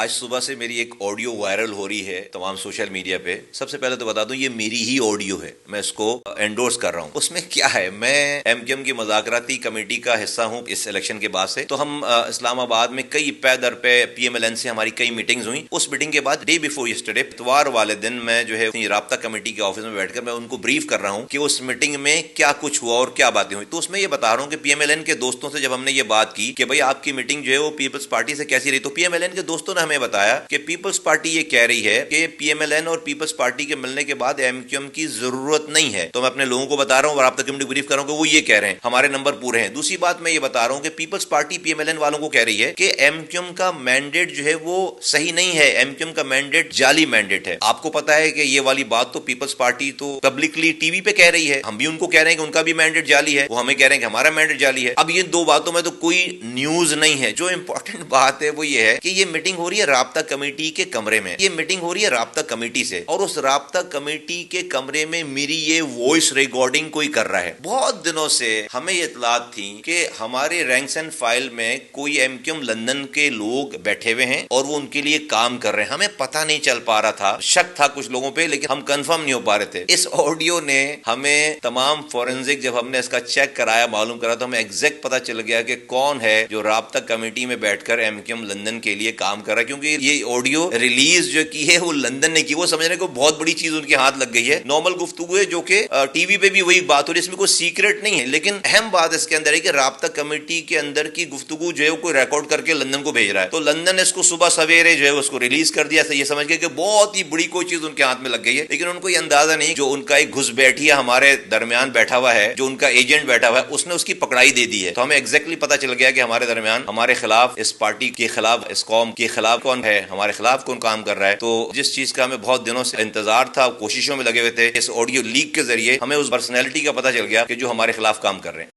آج صبح سے میری ایک آڈیو وائرل ہو رہی ہے تمام سوشل میڈیا پہ. سب سے پہلے تو بتا دوں یہ میری ہی آڈیو ہے, میں اس کو انڈورس کر رہا ہوں. اس میں کیا ہے, میں ایم کیو ایم کی مذاکراتی کمیٹی کا حصہ ہوں اس الیکشن کے بعد سے. تو ہم اسلام آباد میں کئی پے در پہ پی ایم ایل این سے ہماری کئی میٹنگز ہوئیں. اس میٹنگ کے بعد ڈے بیفور یسٹرڈے اتوار والے دن میں جو ہے رابطہ کمیٹی کے آفس میں بیٹھ کر میں ان کو بریف کر رہا ہوں کہ اس میٹنگ میں کیا کچھ ہوا اور کیا باتیں ہوئی. تو اس میں یہ بتا رہا ہوں کہ پی ایم ایل این کے دوستوں سے جب ہم نے یہ بات کی کہ بھائی آپ کی میٹنگ جو ہے وہ پیپلز پارٹی سے کیسی رہی, تو پی ایم ایل این کے دوستوں نے ہمیں بتایا کہ پیپلز پارٹی یہ کہہ رہی ہے کہ پی ایم ایل این اور پیپلز پارٹی کے ملنے کے بعد ایم کیو ایم کی ضرورت نہیں ہے. تو میں اپنے لوگوں کو بتا رہا ہوں اور رابطہ کمیٹی بریف کر رہا ہوں کہ وہ یہ کہہ رہے ہیں, ہمارے نمبر پورے ہیں. دوسری بات میں یہ بتا رہا ہوں کہ Peoples Party P M L N والوں کو کہہ رہی ہے کہ ایم کیو ایم کا مینڈیٹ جو ہے وہ صحیح نہیں ہے, ایم کیو ایم کا مینڈیٹ جعلی مینڈیٹ ہے. آپ کو پتا ہے کہ یہ والی بات تو پیپلز پارٹی تو پبلکلی ٹی وی پہ کہہ رہی ہے, ہم بھی ان کو کہہ رہے ہیں کہ ان کا بھی مینڈیٹ جعلی ہے, وہ ہمیں کہہ رہے ہیں کہ ہمارا مینڈیٹ جعلی ہے. اب یہ دو باتوں میں تو کوئی نیوز نہیں ہے. جو امپورٹنٹ بات ہے وہ یہ ہے کہ یہ میٹنگ ہو رہی ہے رابطہ کمیٹی کے کمرے میں, یہ میٹنگ ہو رہی ہے رابطہ کمیٹی سے, اور اس رابطہ کمیٹی کے کمرے میں میری یہ وائس ریکارڈنگ کوئی کر رہا ہے. بہت دنوں سے ہمیں یہ اطلاعات تھی کہ ہمارے رینکس اینڈ فائل میں کوئی ایم کیو ایم لندن کے لوگ بیٹھے ہوئے ہیں اور وہ ان کے لیے کام کر رہے ہیں. ہمیں پتہ نہیں چل پا رہا تھا, شک تھا کچھ لوگوں پہ, لیکن ہم کنفرم نہیں ہو پا رہے تھے. اس آڈیو نے ہمیں تمام فورنزک جب ہم نے اس کا چیک کرایا, معلوم کرا, تو ہمیں ایگزیکٹ پتہ چل گیا کہ کون ہے جو رابطہ کمیٹی میں بیٹھ کر ایم کیو ایم لندن کے لیے کام کر رہا ہے. کیونکہ یہ آڈیو ریلیز جو کی ہے وہ لندن نے کی, وہ سمجھنے کو بہت بڑی چیز ان کے ہاتھ لگ گئی ہے. نارمل گفتگو ہے جو کہ ٹی وی پہ بھی وہی بات ہو رہی ہے, اس میں کوئی سیکرٹ نہیں ہے. لیکن اہم بات اس کے اندر ہے کہ رابطہ کمیٹی کے اندر کی گفتگو جو ہے وہ کوئی ریکارڈ کر کے لندن کو بھیج رہا ہے. تو لندن نے اس کو صبح سویرے جو ہے اس کو ریلیز کر دیا, یہ سمجھ کے کہ بہت ہی بڑی کوئی چیز ان کے ہاتھ میں لگ گئی ہے. لیکن ان کو یہ اندازہ نہیں جو ان کا ایک گھس بیٹھیا ہمارے درمیان بیٹھا ہوا ہے, جو ان کا ایجنٹ بیٹھا ہوا ہے, اس نے اس کی پکڑائی دے دی ہے. تو ہمیں ایگزیکٹلی پتہ چل گیا کہ ہمارے درمیان ہمارے خلاف, اس پارٹی کے خلاف, اس قوم کے خلاف کون ہے, ہمارے خلاف کون کام کر رہا ہے. تو جس چیز کا ہمیں بہت دنوں سے انتظار تھا, کوششوں میں لگے ہوئے تھے, اس آڈیو لیک کے ذریعے ہمیں اس پرسنالٹی کا پتہ چل گیا کہ جو ہمارے خلاف کام کر رہے ہیں.